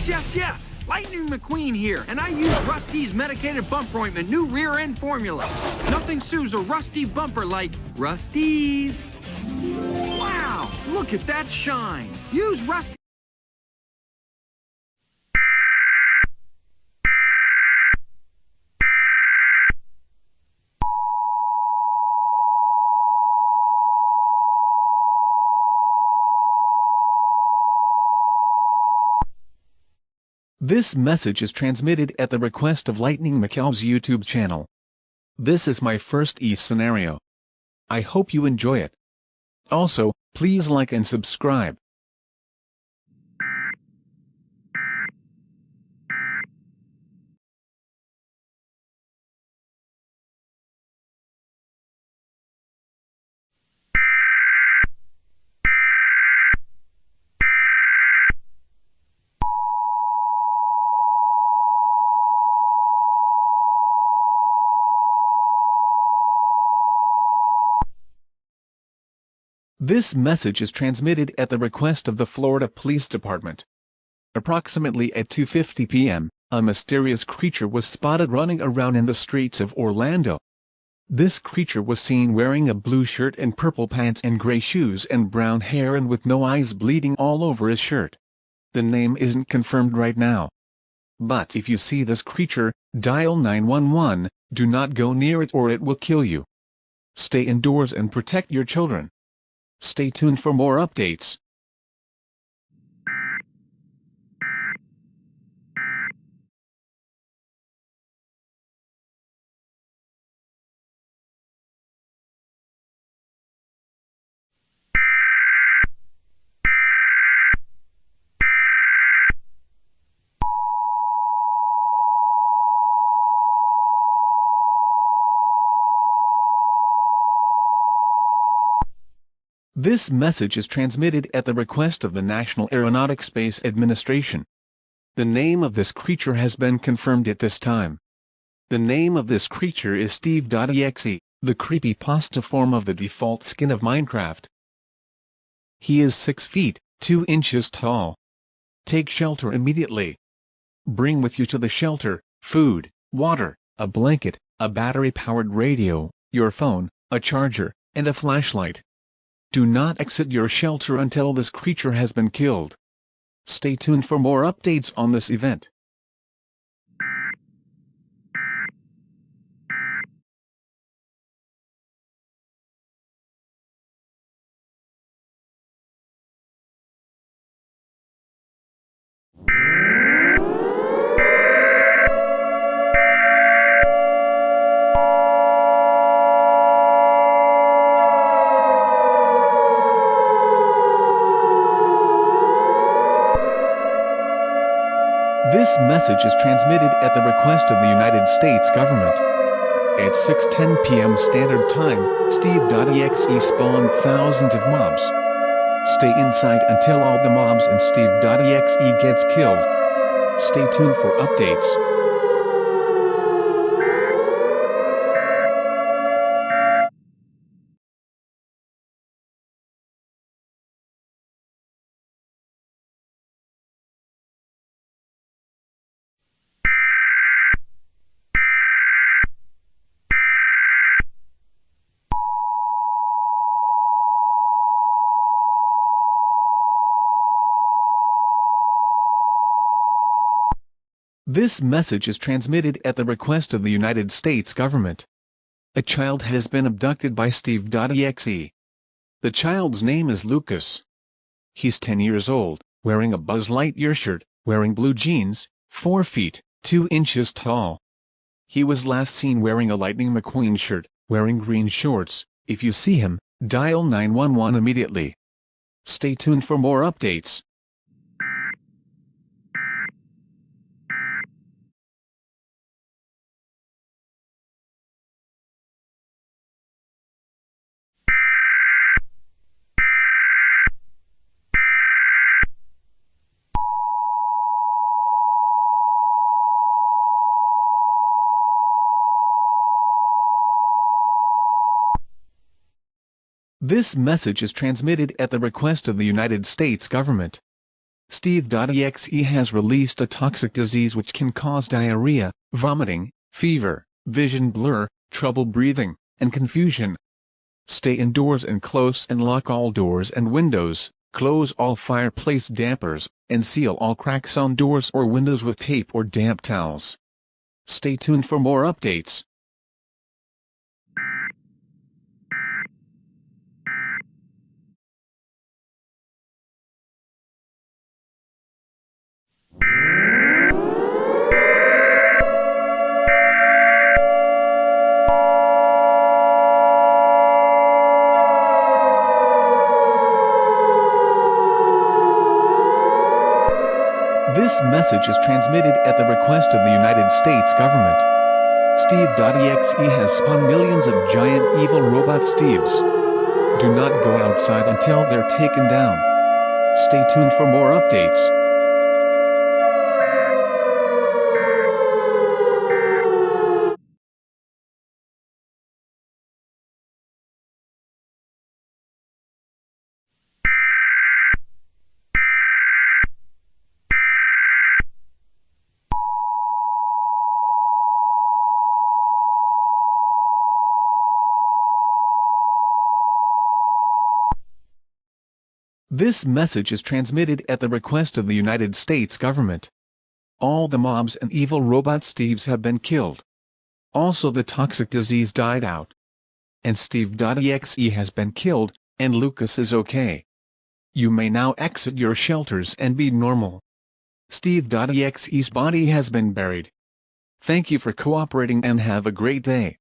Yes! Lightning McQueen here, and I use Rusty's medicated bumper ointment, new rear end formula. Nothing sues a rusty bumper like Rusty's. Wow, look at that shine. Use Rusty. This message is transmitted at the request of Lightning McQueen's YouTube channel. This is my first scenario. I hope you enjoy it. Also, please like and subscribe. This message is transmitted at the request of the Florida Police Department. Approximately at 2:50 p.m., a mysterious creature was spotted running around in the streets of Orlando. This creature was seen wearing a blue shirt and purple pants and gray shoes and brown hair and with no eyes, bleeding all over his shirt. The name isn't confirmed right now. But if you see this creature, dial 911, do not go near it or it will kill you. Stay indoors and protect your children. Stay tuned for more updates. This message is transmitted at the request of the National Aeronautics Space Administration. The name of this creature has been confirmed at this time. The name of this creature is Steve.exe, the creepypasta form of the default skin of Minecraft. He is 6 feet, 2 inches tall. Take shelter immediately. Bring with you to the shelter, food, water, a blanket, a battery-powered radio, your phone, a charger, and a flashlight. Do not exit your shelter until this creature has been killed. Stay tuned for more updates on this event. This message is transmitted at the request of the United States government. At 6:10 p.m. Standard Time, Steve.exe spawned thousands of mobs. Stay inside until all the mobs and Steve.exe gets killed. Stay tuned for updates. This message is transmitted at the request of the United States government. A child has been abducted by Steve.exe. The child's name is Lucas. He's 10 years old, wearing a Buzz Lightyear shirt, wearing blue jeans, 4 feet, 2 inches tall. He was last seen wearing a Lightning McQueen shirt, wearing green shorts. If you see him, dial 911 immediately. Stay tuned for more updates. This message is transmitted at the request of the United States government. Steve.exe has released a toxic disease which can cause diarrhea, vomiting, fever, vision blur, trouble breathing, and confusion. Stay indoors and close and lock all doors and windows, close all fireplace dampers, and seal all cracks on doors or windows with tape or damp towels. Stay tuned for more updates. This message is transmitted at the request of the United States government. Steve.exe has spawned millions of giant evil robot Steves. Do not go outside until they're taken down. Stay tuned for more updates. This message is transmitted at the request of the United States government. All the mobs and evil robot Steves have been killed. Also the toxic disease died out. And Steve.exe has been killed, and Lucas is okay. You may now exit your shelters and be normal. Steve.exe's body has been buried. Thank you for cooperating and have a great day.